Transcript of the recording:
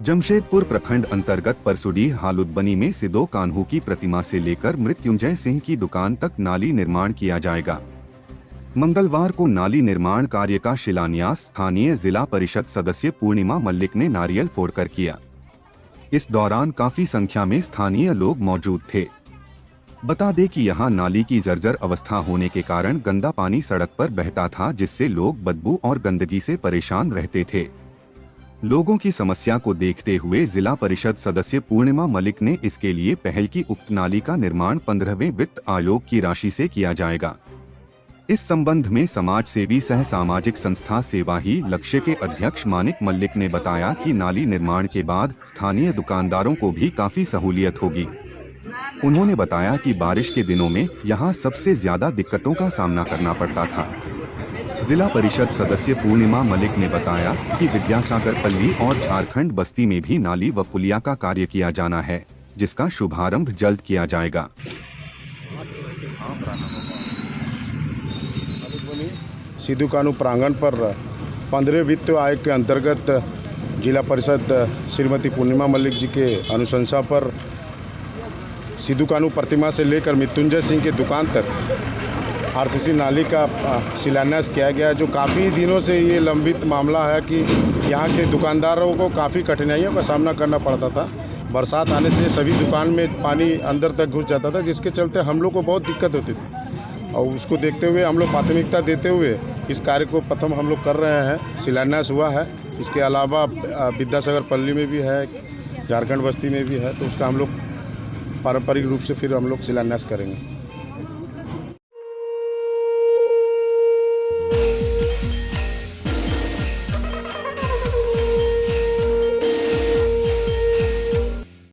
जमशेदपुर प्रखंड अंतर्गत परसुडीह हालुदबनी में सिदो कान्हू की प्रतिमा से लेकर मृत्युंजय सिंह की दुकान तक नाली निर्माण किया जाएगा। मंगलवार को नाली निर्माण कार्य का शिलान्यास स्थानीय जिला परिषद सदस्य पूर्णिमा मल्लिक ने नारियल फोड़कर किया। इस दौरान काफी संख्या में स्थानीय लोग मौजूद थे। बता दें कि यहां नाली की जर्जर अवस्था होने के कारण गंदा पानी सड़क पर बहता था, जिससे लोग बदबू और गंदगी से परेशान रहते थे। लोगों की समस्या को देखते हुए जिला परिषद सदस्य पूर्णिमा मलिक ने इसके लिए पहल की। उक्त नाली का निर्माण 15वें वित्त आयोग की राशि से किया जाएगा। इस संबंध में समाज सेवी सह सामाजिक संस्था सेवा ही लक्ष्य के अध्यक्ष मानिक मल्लिक ने बताया कि नाली निर्माण के बाद स्थानीय दुकानदारों को भी काफी सहूलियत होगी। उन्होंने बताया कि बारिश के दिनों में यहां सबसे ज्यादा दिक्कतों का सामना करना पड़ता था। जिला परिषद सदस्य पूर्णिमा मलिक ने बताया कि विद्यासागर पल्ली और झारखंड बस्ती में भी नाली व पुलिया का कार्य किया जाना है, जिसका शुभारंभ जल्द किया जाएगा। सिदो कान्हू प्रांगण पर 15वें वित्त आयोग के अंतर्गत जिला परिषद श्रीमती पूर्णिमा मल्लिक जी के अनुशंसा पर सिदो कान्हू प्रतिमा से लेकर मृत्युंजय सिंह की दुकान तक आरसीसी नाली का शिलान्यास किया गया, जो काफ़ी दिनों से ये लंबित मामला है कि यहाँ के दुकानदारों को काफ़ी कठिनाइयों का सामना करना पड़ता था। बरसात आने से सभी दुकान में पानी अंदर तक घुस जाता था, जिसके चलते हम लोग को बहुत दिक्कत होती थी। और उसको देखते हुए हम लोग प्राथमिकता देते हुए इस कार्य को प्रथम हम लोग कर रहे हैं। शिलान्यास हुआ है। इसके अलावा विद्यासागर पल्ली में भी है, झारखंड बस्ती में भी है, तो उसका हम लोग पारंपरिक रूप से फिर हम लोग शिलान्यास करेंगे।